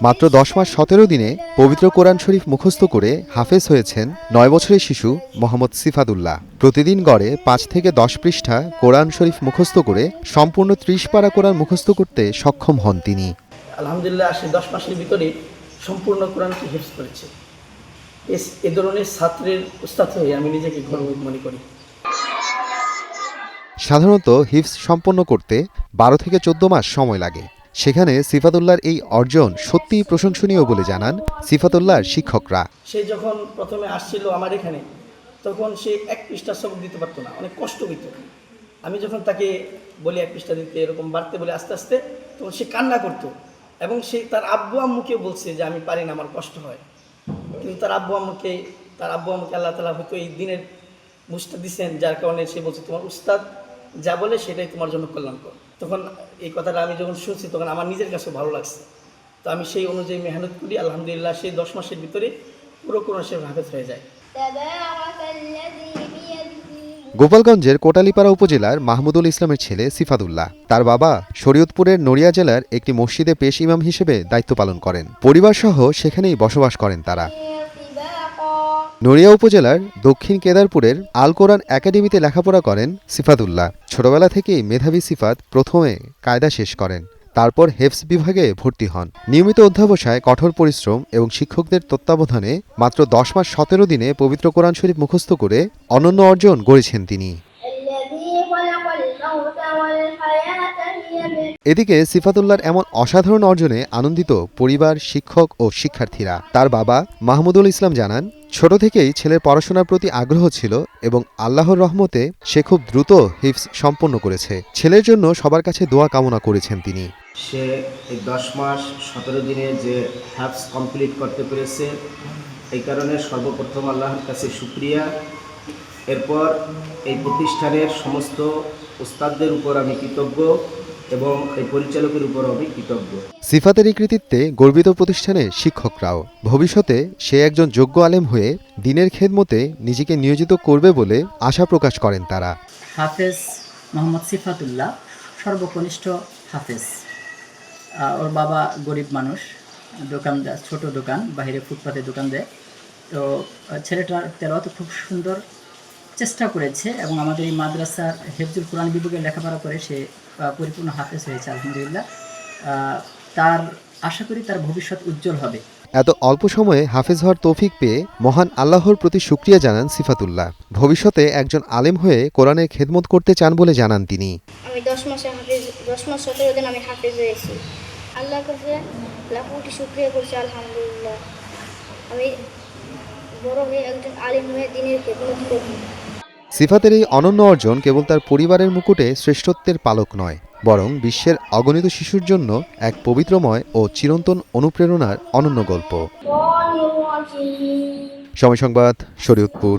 মাত্র 10 মাস 17 দিনে পবিত্র কোরআন শরীফ মুখস্থ করে হাফেজ হয়েছেন 9 বছরের শিশু মোহাম্মদ সিফাতুল্লাহ। প্রতিদিন গড়ে 5 থেকে 10 পৃষ্ঠা কোরআন শরীফ মুখস্থ করে সম্পূর্ণ 30 পারা কোরআন মুখস্থ করতে সক্ষম হন তিনি। আলহামদুলিল্লাহ, সে 10 মাসের ভিতরে সম্পূর্ণ কোরআনকে হিফজ করেছে। এ ধরনের ছাত্রের উস্তাদ হয়ে আমি নিজেকে গর্বিত মনে করি। সাধারণত হিফজ সম্পন্ন করতে 12 থেকে 14 মাস সময় লাগে। সেখানে সিফাতুল্লাহর এই অর্জন সত্যিই প্রশংসনীয় বলে জানান সিফাতুল্লাহর শিক্ষকরা। সে যখন প্রথমে আসছিল আমার এখানে, তখন সে 1 পৃষ্ঠা সবক দিতে পারতো না, অনেক কষ্ট পেত। আমি যখন তাকে বলি 1 পৃষ্ঠা দিতে, এরকম বাড়তে বলে আস্তে আস্তে, তখন সে কান্না করতো এবং সে তার আব্বু আম্মুকে বলছে যে আমি পারি না, আমার কষ্ট হয়। কিন্তু তার আব্বু আম্মুকে আল্লাহ তাআলা হয়তো এই দিনের বুঝতে দিচ্ছেন, যার কারণে সে বলছে তোমার উস্তাদ যা বলে সেটাই তোমার জন্য কল্যাণকর। তখন এই কথাটা আমি যখন শুনছি, তখন আমার নিজের কাছে ভালো লাগছে। তো আমি সেই অনুযায়ী মেহনত করি। আলহামদুলিল্লাহ, সেই 10 মাসের ভিতরে পুরো কোরআন শরীফ হাফেজ হয়ে যায়। গোপালগঞ্জের কোটালীপাড়া উপজেলার মাহমুদুল ইসলামের ছেলে সিফাতুল্লাহ। তার বাবা শরীয়তপুরের নড়িয়া জেলার একটি মসজিদে পেশ ইমাম হিসেবে দায়িত্ব পালন করেন। পরিবারসহ সেখানেই বসবাস করেন তারা। নড়িয়া উপজেলার দক্ষিণ কেদারপুরের আল কোরআন একাডেমিতে লেখাপড়া করেন সিফাতুল্লাহ। ছোটবেলা থেকেই মেধাবী সিফাত প্রথমে কায়দা শেষ করেন, তারপর হেফজ বিভাগে ভর্তি হন। নিয়মিত অধ্যাবসায়, কঠোর পরিশ্রম এবং শিক্ষকদের তত্ত্বাবধানে মাত্র 10 মাস 17 দিনে পবিত্র কোরআন শরীফ মুখস্থ করে অনন্য অর্জন গড়েছেন তিনি। এদিকে সিফাতুল্লাহর এমন অসাধারণ অর্জনে আনন্দিত পরিবার, শিক্ষক ও শিক্ষার্থীরা। তার বাবা মাহমুদুল ইসলাম জানান, ছোট থেকেই ছেলের পড়াশোনার প্রতি আগ্রহ ছিল এবং আল্লাহর রহমতে সে খুব দ্রুত হিফজ সম্পন্ন করেছে। ছেলের জন্য সবার কাছে দোয়া কামনা করেছেন তিনি। সে এই 10 মাস 17 দিনে যে হিফজ কমপ্লিট করতে পেরেছে, এই কারণে সর্বপ্রথম আল্লাহর কাছে শুকরিয়া। এরপর এই প্রতিষ্ঠানের সমস্ত উস্তাদদের উপর আমি কৃতজ্ঞ এবং এই পরিচালকের উপর আমি কৃতজ্ঞ। সিফাতের এই কৃতিত্বে গর্বিত প্রতিষ্ঠানের শিক্ষকরাও। ভবিষ্যতে সে একজন যোগ্য আলেম হয়ে দ্বীনের খেদমতে নিজেকে নিয়োজিত করবে বলে আশা প্রকাশ করেন তারা। হাফেজ মোহাম্মদ সিফাতুল্লাহ সর্বকনিষ্ঠ হাফেজ। ওর বাবা গরিব মানুষ, দোকানদার, ছোট দোকান, বাইরে ফুটপাতে দোকান দেয়। তো ছেলেটার তেলাওয়াত খুব সুন্দর চেষ্টা করেছে এবং আমাদের এই মাদ্রাসার হেফজুল কোরআন বিভাগে লেখাপড়া করে সে পরিপূর্ণ হাফেজ হয়েছে আলহামদুলিল্লাহ। তার আশা করি তার ভবিষ্যৎ উজ্জ্বল হবে। এত অল্প সময়ে হাফেজ হওয়ার তৌফিক পেয়ে মহান আল্লাহর প্রতি শুকরিয়া জানান সিফাতুল্লাহ। ভবিষ্যতে একজন আলেম হয়ে কোরআনের খেদমত করতে চান বলে জানান তিনি। আমি 10 মাস 17 দিন আমি হাফেজ হয়েছি। আল্লাহর কাছে লাখ কোটি শুকরিয়া করছি আলহামদুলিল্লাহ। আমি বড় হয়ে একজন আলেম হয়ে দ্বীনের খেদমত করব। সিফাতের এই অনন্য অর্জন কেবল তার পরিবারের মুকুটে শ্রেষ্ঠত্বের পালক নয়, বরং বিশ্বের অগণিত শিশুর জন্য এক পবিত্রময় ও চিরন্তন অনুপ্রেরণার অনন্য গল্প। সময় সংবাদ, শরীয়তপুর।